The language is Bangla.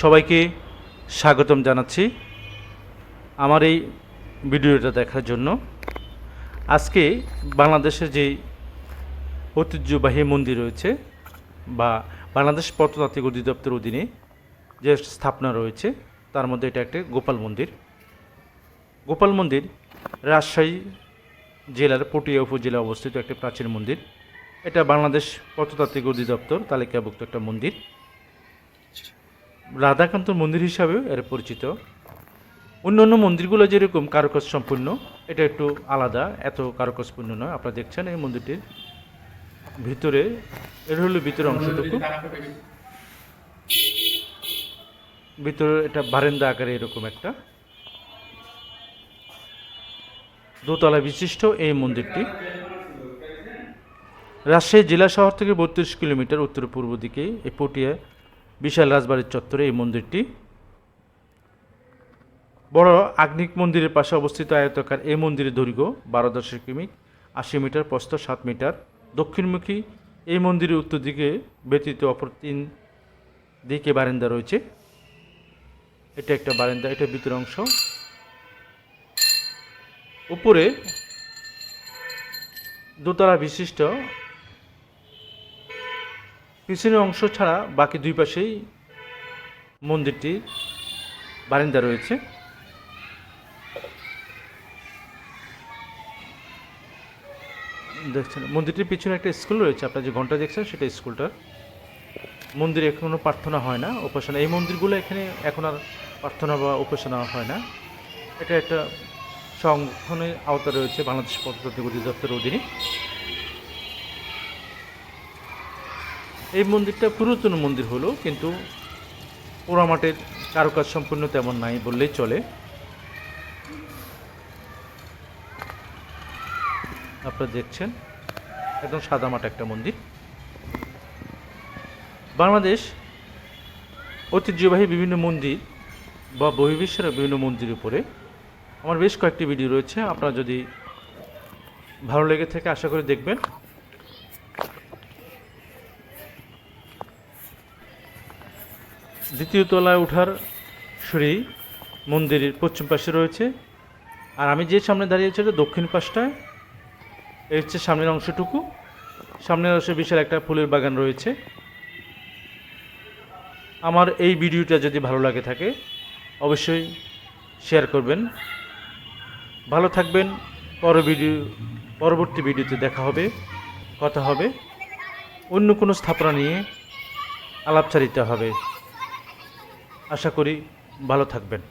সবাইকে স্বাগতম জানাচ্ছি আমার এই ভিডিওটা দেখার জন্য। আজকে বাংলাদেশের যে ঐতিহ্যবাহী মন্দির রয়েছে বা বাংলাদেশ প্রত্নতাত্ত্বিক অধিদপ্তর অধীনে যে স্থাপনা রয়েছে তার মধ্যে এটা একটা গোপাল মন্দির। গোপাল মন্দির রাজশাহী জেলার পটিয়া উপজেলায় অবস্থিত একটি প্রাচীন মন্দির। এটা বাংলাদেশ প্রত্নতাত্ত্বিক অধিদপ্তর তালিকাভুক্ত একটা মন্দির। রাধাকান্ত মন্দির হিসাবেও এর পরিচিত। অন্যান্য মন্দিরগুলো যেরকম কারুকাজ সম্পূর্ণ, এটা একটু আলাদা, এত কারুকাজপূর্ণ নয়। আপনারা দেখছেন এই মন্দিরটির ভিতরে, এর হলো ভিতরের অংশটুকু, ভিতরে এটা বারান্দা আকারে এরকম একটা দোতলা বিশিষ্ট এই মন্দিরটি রাজশাহী জেলা শহর থেকে ৩২ কিলোমিটার উত্তর পূর্ব দিকে এই পটিয়া বিশাল রাজবাড়ির চত্বরে এই মন্দিরটি। বড় আগ্নিক মন্দিরের পাশে অবস্থিত আয়তাকার এই মন্দিরের দৈর্ঘ্য ১২.৮ কিমি, ৮০ মিটার, প্রস্থ ৭ মিটার। দক্ষিণমুখী এই মন্দিরের উত্তর দিকে ব্যতীত অপর ৩ দিকে বারান্দা রয়েছে। এটা একটা বারান্দা, এটা ভিতরের অংশ। উপরে দোতলা বিশিষ্ট পিছনের অংশ ছাড়া বাকি দুই পাশেই মন্দিরটির বারান্দা রয়েছে। দেখছেন মন্দিরটির পিছনে একটা স্কুল রয়েছে, আপনার যে ঘন্টা দেখছেন সেটা স্কুলটার। মন্দিরে এখনও প্রার্থনা হয় না, উপাসনা। এই মন্দিরগুলো এখানে এখন আর প্রার্থনা বা উপাসনা হয় না। এটা একটা সংগঠনের আওতা রয়েছে বাংলাদেশ প্রত্নতাত্ত্বিক অধিদপ্তরের অধীনে। এই মন্দিরটা পুরাতন মন্দির হলো, কিন্তু পোড়ামাটির কারুকাজ সম্পূর্ণ তেমন নাই বললেই চলে। আপনারা দেখছেন একদম সাদামাটা একটা মন্দির। বাংলাদেশ ঐতিহ্যবাহী বিভিন্ন মন্দির বা বহির্বিশ্বের বিভিন্ন মন্দিরের উপরে আমার বেশ কয়েকটি ভিডিও রয়েছে। আপনারা যদি ভালো লেগে থাকে আশা করি দেখবেন। দ্বিতীয় তলায় ওঠার সিঁড়ি মন্দিরের পশ্চিম পাশে রয়েছে, আর আমি যে সামনে দাঁড়িয়েছি এটা দক্ষিণ পাশটায়। এই হচ্ছে সামনের অংশটুকু। সামনের অংশে বিশাল একটা ফুলের বাগান রয়েছে। আমার এই ভিডিওটা যদি ভালো লাগে থাকে অবশ্যই শেয়ার করবেন। ভালো থাকবেন। পরবর্তী ভিডিওতে দেখা হবে, কথা হবে, অন্য কোনো স্থাপনা নিয়ে আলাপচারিতা হবে। আশা করি ভালো থাকবেন।